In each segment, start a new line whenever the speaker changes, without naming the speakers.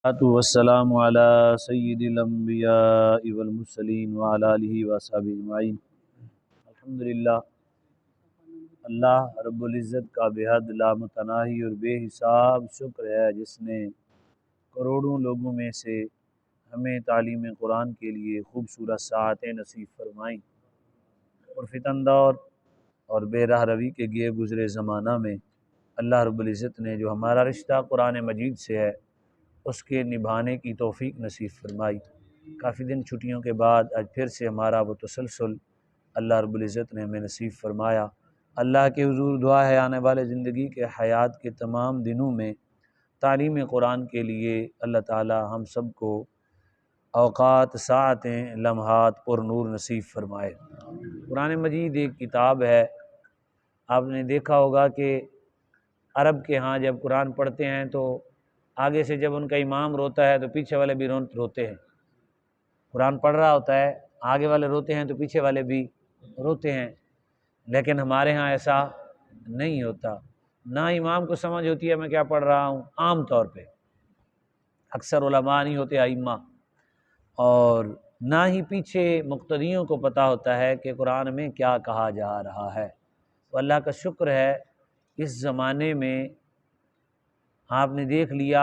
والسلام علی سید الانبیاء والمرسلین وعلی آلہ وصحبہ اجمعین۔ الحمدللہ، اللہ رب العزت کا بے حد لامتناہی اور بے حساب شکر ہے جس نے کروڑوں لوگوں میں سے ہمیں تعلیم قرآن کے لیے خوبصورت ساعتیں نصیب فرمائیں، اور فتن دور اور بے راہ روی کے گئے گزرے زمانہ میں اللہ رب العزت نے جو ہمارا رشتہ قرآن مجید سے ہے اس کے نبھانے کی توفیق نصیب فرمائی۔ کافی دن چھٹیوں کے بعد آج پھر سے ہمارا وہ تسلسل اللہ رب العزت نے ہمیں نصیب فرمایا۔ اللہ کے حضور دعا ہے آنے والے زندگی کے حیات کے تمام دنوں میں تعلیم قرآن کے لیے اللہ تعالی ہم سب کو اوقات، ساعتیں، لمحات پر نور نصیب فرمائے۔ قرآن مجید ایک کتاب ہے، آپ نے دیکھا ہوگا کہ عرب کے ہاں جب قرآن پڑھتے ہیں تو آگے سے جب ان کا امام روتا ہے تو پیچھے والے بھی روتے ہیں۔ قرآن پڑھ رہا ہوتا ہے، آگے والے روتے ہیں تو پیچھے والے بھی روتے ہیں، لیکن ہمارے ہاں ایسا نہیں ہوتا۔ نہ امام کو سمجھ ہوتی ہے میں کیا پڑھ رہا ہوں، عام طور پہ اکثر علماء نہیں ہوتے ائمہ، اور نہ ہی پیچھے مقتدیوں کو پتہ ہوتا ہے کہ قرآن میں کیا کہا جا رہا ہے۔ تو اللہ کا شکر ہے اس زمانے میں آپ نے دیکھ لیا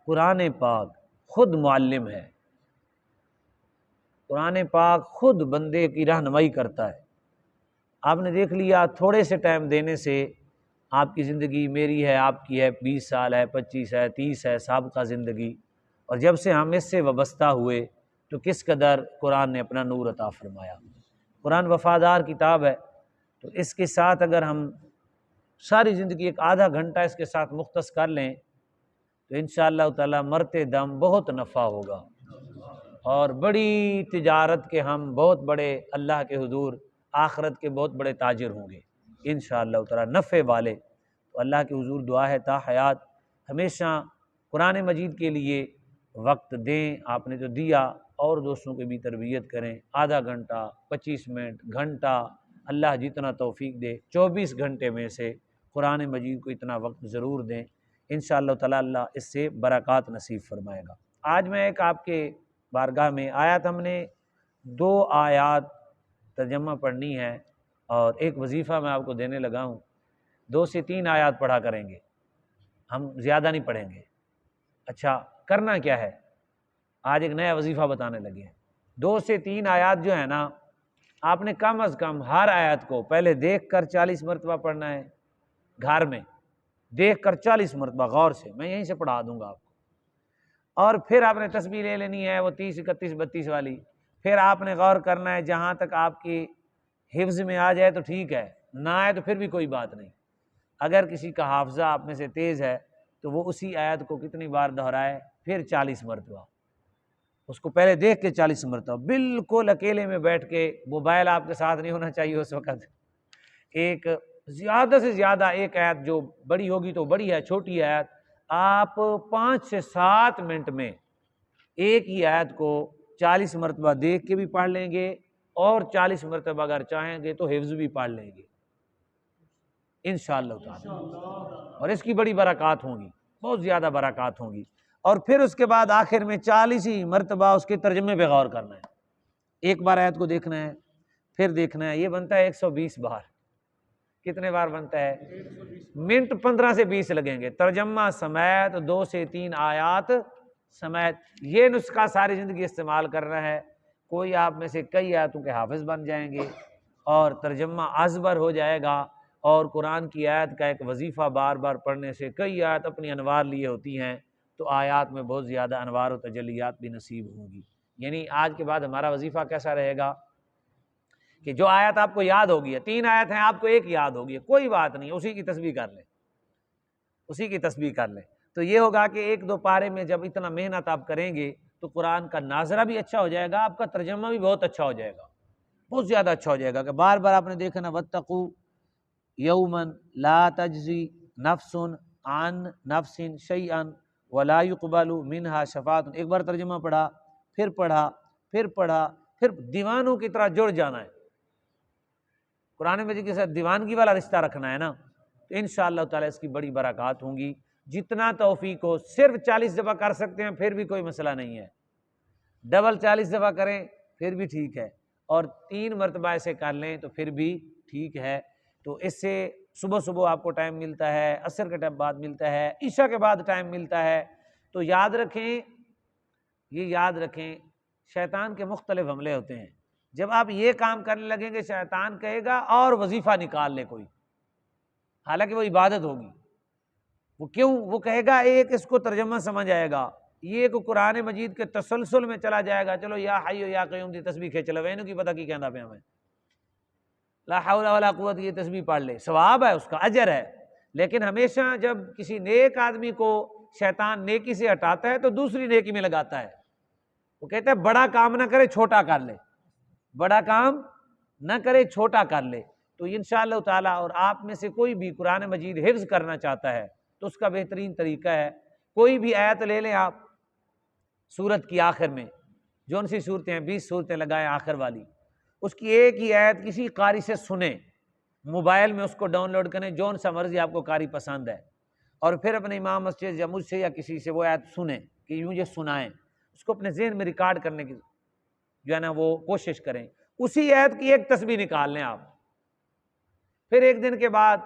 قرآن پاک خود معلم ہے، قرآن پاک خود بندے کی رہنمائی کرتا ہے۔ آپ نے دیکھ لیا تھوڑے سے ٹائم دینے سے آپ کی زندگی، میری ہے، آپ کی ہے، 20 سال ہے، 25 ہے، 30 ہے سابقہ زندگی، اور جب سے ہم اس سے وابستہ ہوئے تو کس قدر قرآن نے اپنا نور عطا فرمایا۔ قرآن وفادار کتاب ہے، تو اس کے ساتھ اگر ہم ساری زندگی ایک آدھا گھنٹہ اس کے ساتھ مختص کر لیں تو انشاءاللہ تعالی مرتے دم بہت نفع ہوگا، اور بڑی تجارت کے ہم بہت بڑے اللہ کے حضور آخرت کے بہت بڑے تاجر ہوں گے انشاءاللہ تعالی، نفع والے۔ تو اللہ کے حضور دعا ہے تا حیات ہمیشہ قرآن مجید کے لیے وقت دیں۔ آپ نے جو دیا اور دوستوں کی بھی تربیت کریں، آدھا گھنٹہ، 25 منٹ، گھنٹہ، اللہ جتنا توفیق دے، 24 گھنٹے میں سے قرآن مجید کو اتنا وقت ضرور دیں، انشاءاللہ تعالی اللہ اس سے برکات نصیب فرمائے گا۔ آج میں ایک آپ کے بارگاہ میں آیات، ہم نے 2 آیات ترجمہ پڑھنی ہے، اور ایک وظیفہ میں آپ کو دینے لگا ہوں، 2 سے 3 آیات پڑھا کریں گے، ہم زیادہ نہیں پڑھیں گے۔ اچھا کرنا کیا ہے، آج ایک نیا وظیفہ بتانے لگے ہیں۔ 2 سے 3 آیات جو ہے نا، آپ نے کم از کم ہر آیت کو پہلے دیکھ کر 40 مرتبہ پڑھنا ہے، گھر میں دیکھ کر 40 مرتبہ غور سے، میں یہیں سے پڑھا دوں گا آپ کو، اور پھر آپ نے تسبیح لے لینی ہے وہ 30، 31، 32 والی، پھر آپ نے غور کرنا ہے، جہاں تک آپ کی حفظ میں آ جائے تو ٹھیک ہے، نہ آئے تو پھر بھی کوئی بات نہیں۔ اگر کسی کا حافظہ آپ میں سے تیز ہے تو وہ اسی آیت کو کتنی بار دہرائے، پھر 40 مرتبہ، اس کو پہلے دیکھ کے 40 مرتبہ، بالکل اکیلے میں بیٹھ کے، موبائل آپ کے ساتھ نہیں ہونا چاہیے اس وقت، ایک زیادہ سے زیادہ ایک آیت جو بڑی ہوگی تو بڑی ہے، چھوٹی آیت آپ 5 سے 7 منٹ میں ایک ہی آیت کو 40 مرتبہ دیکھ کے بھی پڑھ لیں گے، اور 40 مرتبہ اگر چاہیں گے تو حفظ بھی پڑھ لیں گے انشاءاللہ تعالی، اور اس کی بڑی برکات ہوں گی، بہت زیادہ برکات ہوں گی۔ اور پھر اس کے بعد آخر میں 40 ہی مرتبہ اس کے ترجمے پہ غور کرنا ہے، ایک بار آیت کو دیکھنا ہے، پھر دیکھنا ہے، یہ بنتا ہے 120 بار۔ کتنے بار بنتا ہے؟ منٹ 15 سے 20 لگیں گے، ترجمہ سمیت 2 سے 3 آیات سمیت، یہ نسخہ ساری زندگی استعمال کرنا ہے۔ کوئی آپ میں سے کئی آیتوں کے حافظ بن جائیں گے، اور ترجمہ ازبر ہو جائے گا، اور قرآن کی آیت کا ایک وظیفہ بار بار پڑھنے سے کئی آیت اپنی انوار لیے ہوتی ہیں، تو آیات میں بہت زیادہ انوار و تجلیات بھی نصیب ہوں گی۔ یعنی آج کے بعد ہمارا وظیفہ کیسا رہے گا کہ جو آیت آپ کو یاد ہوگی، 3 آیت ہیں آپ کو ایک یاد ہوگی، کوئی بات نہیں، اسی کی تسبیح کر لیں، اسی کی تسبیح کر لیں۔ تو یہ ہوگا کہ 1-2 پارے میں جب اتنا محنت آپ کریں گے تو قرآن کا ناظرہ بھی اچھا ہو جائے گا، آپ کا ترجمہ بھی بہت اچھا ہو جائے گا، بہت زیادہ اچھا ہو جائے گا، کہ بار بار آپ نے دیکھنا واتقوا یوما لا تجزی نفس عن نفس شیئا ولا يقبل منها شفاعۃ، ایک بار ترجمہ پڑھا، پھر پڑھا، پھر پڑھا، پھر دیوانوں کی طرح جڑ جانا ہے، قرآن مجید کے ساتھ دیوانگی والا رشتہ رکھنا ہے نا، تو انشاءاللہ تعالی اس کی بڑی برکات ہوں گی۔ جتنا توفیق ہو، صرف 40 دفعہ کر سکتے ہیں پھر بھی کوئی مسئلہ نہیں ہے، ڈبل 40 دفعہ کریں پھر بھی ٹھیک ہے، اور 3 مرتبہ ایسے کر لیں تو پھر بھی ٹھیک ہے۔ تو اس سے صبح صبح آپ کو ٹائم ملتا ہے، عصر کے ٹائم بعد ملتا ہے، عشاء کے بعد ٹائم ملتا ہے۔ تو یاد رکھیں، یہ یاد رکھیں، شیطان کے مختلف حملے ہوتے ہیں۔ جب آپ یہ کام کرنے لگیں گے شیطان کہے گا اور وظیفہ نکال لے کوئی، حالانکہ وہ عبادت ہوگی۔ وہ کیوں؟ وہ کہے گا ایک اس کو ترجمہ سمجھ آئے گا، یہ ایک قرآن مجید کے تسلسل میں چلا جائے گا، چلو یا حی یا قیوم دی تسبیح کھینچ لو، اینو کی پتہ کی کہندا پیا میں، لا حول ولا قوت، یہ تسبیح پڑھ لے، ثواب ہے، اس کا اجر ہے۔ لیکن ہمیشہ جب کسی نیک آدمی کو شیطان نیکی سے ہٹاتا ہے تو دوسری نیکی میں لگاتا ہے۔ وہ کہتا ہے بڑا کام نہ کرے چھوٹا کر لے، بڑا کام نہ کرے چھوٹا کر لے۔ تو انشاءاللہ تعالیٰ، اور آپ میں سے کوئی بھی قرآن مجید حفظ کرنا چاہتا ہے تو اس کا بہترین طریقہ ہے، کوئی بھی آیت لے لیں آپ سورت کی آخر میں، جون سی صورتیں ہیں 20 صورتیں لگائیں آخر والی، اس کی ایک ہی آیت کسی قاری سے سنیں، موبائل میں اس کو ڈاؤن لوڈ کریں، جون سا مرضی آپ کو قاری پسند ہے، اور پھر اپنے امام مسجد یا مجھ سے یا کسی سے وہ آیت سنیں کہ یوں یہ سنائیں، اس کو اپنے ذہن میں ریکارڈ کرنے کی جو ہے نا وہ کوشش کریں۔ اسی آیت کی ایک تسبیح نکال لیں آپ، پھر ایک دن کے بعد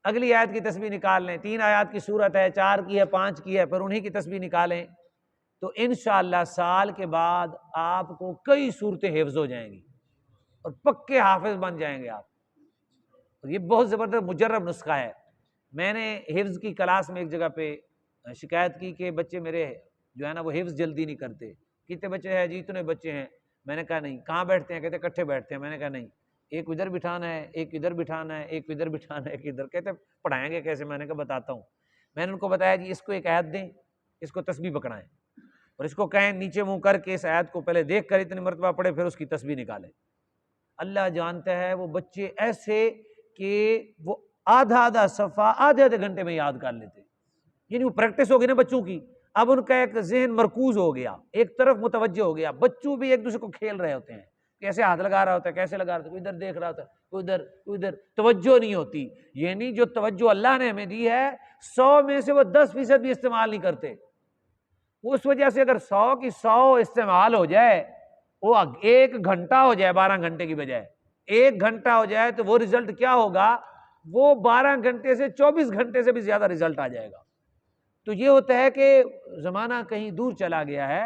اگلی آیت کی تسبیح نکال لیں، 3 آیات کی صورت ہے، 4 کی ہے، 5 کی ہے، پھر انہی کی تسبیح نکالیں، تو انشاءاللہ سال کے بعد آپ کو کئی صورتیں حفظ ہو جائیں گی اور پکے حافظ بن جائیں گے آپ۔ اور یہ بہت زبردست مجرب نسخہ ہے۔ میں نے حفظ کی کلاس میں ایک جگہ پہ شکایت کی کہ بچے میرے جو ہے نا وہ حفظ جلدی نہیں کرتے، کتنے بچے ہیں جی؟ اتنے بچے ہیں۔ میں نے کہا نہیں، کہاں بیٹھتے ہیں؟ کہتے اکٹھے بیٹھتے ہیں۔ میں نے کہا نہیں، ایک ادھر بٹھانا ہے، ایک ادھر بٹھانا ہے، ایک ادھر بٹھانا ہے، ایک ادھر۔ کہتے پڑھائیں گے کیسے؟ میں نے کہا بتاتا ہوں۔ میں نے ان کو بتایا جی اس کو ایک آیت دیں، اس کو تسبیح پکڑائیں، اور اس کو کہیں نیچے منہ کر کے اس آیت کو پہلے دیکھ کر اتنی مرتبہ پڑھے، پھر اس کی تسبیح نکالے۔ اللہ جانتا ہے وہ بچے ایسے کہ وہ آدھا صفحہ آدھے گھنٹے میں یاد کر لیتے، یعنی وہ پریکٹس ہوگی نا بچوں کی، اب ان کا ایک ذہن مرکوز ہو گیا، ایک طرف متوجہ ہو گیا۔ بچوں بھی ایک دوسرے کو کھیل رہے ہوتے ہیں، کیسے ہاتھ لگا رہا ہوتا ہے، کیسے لگا رہا ہوتا ہے، کوئی ادھر دیکھ رہا ہوتا ہے، کوئی ادھر، کوئی ادھر، توجہ نہیں ہوتی۔ یعنی جو توجہ اللہ نے ہمیں دی ہے 100 میں سے وہ 10% بھی استعمال نہیں کرتے۔ اس وجہ سے اگر 100 کی 100 استعمال ہو جائے، وہ 1 گھنٹہ ہو جائے 12 گھنٹے کی بجائے 1 گھنٹہ ہو جائے، تو وہ رزلٹ کیا ہوگا؟ وہ 12 گھنٹے سے 24 گھنٹے سے بھی زیادہ رزلٹ آ جائے گا۔ تو یہ ہوتا ہے کہ زمانہ کہیں دور چلا گیا ہے،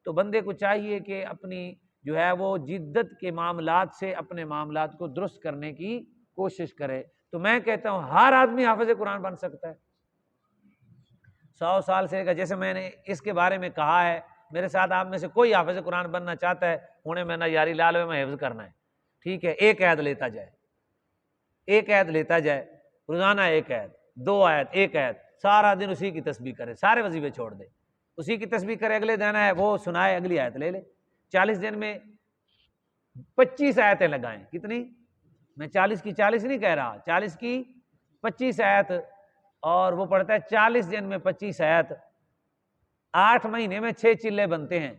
تو بندے کو چاہیے کہ اپنی جو ہے وہ جدت کے معاملات سے اپنے معاملات کو درست کرنے کی کوشش کرے۔ تو میں کہتا ہوں ہر آدمی حافظ قرآن بن سکتا ہے 100 سال سے، جیسے میں نے اس کے بارے میں کہا ہے، میرے ساتھ آپ میں سے کوئی حافظ قرآن بننا چاہتا ہے، انہیں میں نہ یاری لال میں حفظ کرنا ہے، ٹھیک ہے، ایک آیت لیتا جائے، ایک آیت لیتا جائے، روزانہ ایک آیت، 2 آیت، ایک آیت، سارا دن اسی کی تسبیح کرے، سارے وظیفے چھوڑ دے، اسی کی تسبیح کرے، اگلے دن ہے وہ سنائے، اگلی آیت لے لے۔ 40 دن میں 25 آیتیں لگائیں۔ کتنی؟ میں 40 کی 40 نہیں کہہ رہا، 40 کی 25 آیت، اور وہ پڑھتا ہے 40 دن میں 25 آیت، 8 مہینے میں 6 چلے بنتے ہیں۔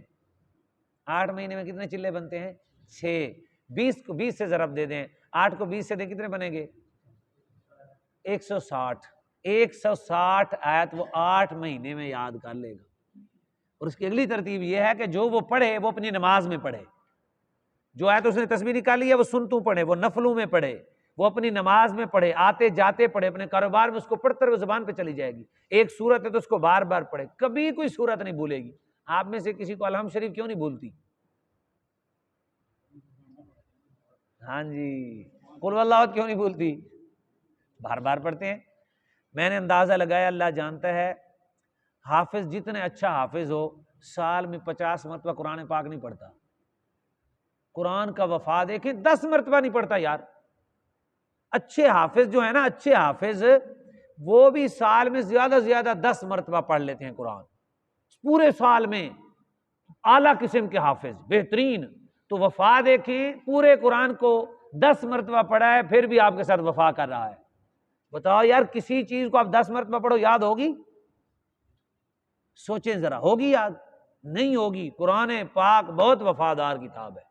8 مہینے میں کتنے چلے بنتے ہیں؟ 6۔ 20 کو 20 سے ضرب دے دیں، 8 کو 20 سے دیں، کتنے بنیں گے؟ 160۔ 160 آیت وہ 8 مہینے میں یاد کر لے گا۔ اور اس کی اگلی ترتیب یہ ہے کہ جو وہ پڑھے وہ اپنی نماز میں پڑھے، جو آیت اس نے تسبیح نکالی ہے وہ سنتوں پڑھے، وہ نفلوں میں پڑھے، وہ اپنی نماز میں پڑھے، آتے جاتے پڑھے، اپنے کاروبار میں اس کو پڑھتے رہے، زبان پہ چلی جائے گی۔ ایک سورت ہے تو اس کو بار بار پڑھے، کبھی کوئی سورت نہیں بھولے گی۔ آپ میں سے کسی کو الحمد شریف کیوں نہیں بھولتی؟ ہاں جی، قل ہو اللہ کیوں نہیں بھولتی؟ بار بار پڑھتے ہیں۔ میں نے اندازہ لگایا، اللہ جانتا ہے، حافظ جتنے اچھا حافظ ہو سال میں 50 مرتبہ قرآن پاک نہیں پڑھتا۔ قرآن کا وفا دیکھیں 10 مرتبہ نہیں پڑھتا یار۔ اچھے حافظ جو ہے نا، اچھے حافظ وہ بھی سال میں زیادہ سے زیادہ 10 مرتبہ پڑھ لیتے ہیں قرآن، پورے سال میں۔ اعلیٰ قسم کے حافظ، بہترین۔ تو وفا دیکھیں، پورے قرآن کو 10 مرتبہ پڑھا ہے، پھر بھی آپ کے ساتھ وفا کر رہا ہے۔ بتاؤ یار، کسی چیز کو آپ 10 مرتبہ پڑھو، یاد ہوگی؟ سوچیں ذرا، ہوگی یاد؟ نہیں ہوگی۔ قرآن پاک بہت وفادار کتاب ہے،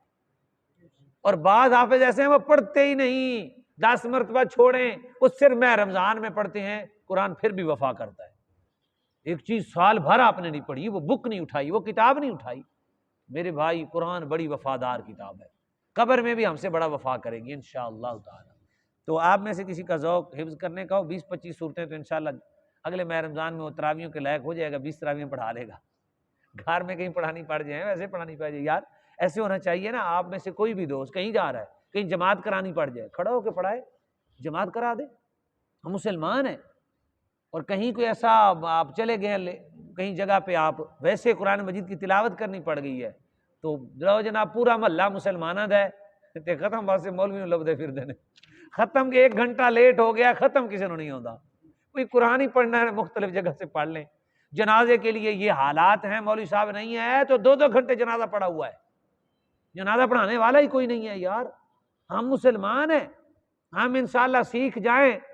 اور بعض حافظ ایسے ہیں وہ پڑھتے ہی نہیں، 10 مرتبہ چھوڑیں، وہ صرف میں رمضان میں پڑھتے ہیں، قرآن پھر بھی وفا کرتا ہے۔ ایک چیز سال بھر آپ نے نہیں پڑھی، وہ بک نہیں اٹھائی، وہ کتاب نہیں اٹھائی۔ میرے بھائی قرآن بڑی وفادار کتاب ہے، قبر میں بھی ہم سے بڑا وفا کرے گی انشاءاللہ تعالی۔ تو آپ میں سے کسی کا ذوق حفظ کرنے کا ہو 20-25 صورتیں، تو انشاءاللہ اگلے ماہ رمضان میں وہ تراویحوں کے لائق ہو جائے گا، 20 تراویحیں پڑھا لے گا۔ گھر میں کہیں پڑھانی پڑ جائیں، ویسے پڑھانی پڑ جائے یار، ایسے ہونا چاہیے نا۔ آپ میں سے کوئی بھی دوست کہیں جا رہا ہے، کہیں جماعت کرانی پڑ جائے، کھڑا ہو کے پڑھائے، جماعت کرا دے، ہم مسلمان ہیں۔ اور کہیں کوئی ایسا آپ چلے گئے کہیں جگہ پہ، آپ ویسے قرآن مجید کی تلاوت کرنی پڑ گئی ہے، تو لو جناب پورا محلہ مسلمانہ دا ہے تے ختم، بس مولوی نوں لبدے پھر دینے ختم کے 1 گھنٹہ لیٹ ہو گیا، ختم کسی نوں نہیں ہوندا۔ کوئی قرآن ہی پڑھنا ہے مختلف جگہ سے پڑھ لیں۔ جنازے کے لیے یہ حالات ہیں، مولوی صاحب نہیں ہے تو 2-2 گھنٹے جنازہ پڑا ہوا ہے، جنازہ پڑھانے والا ہی کوئی نہیں ہے یار۔ ہم مسلمان ہیں، ہم انشاءاللہ سیکھ جائیں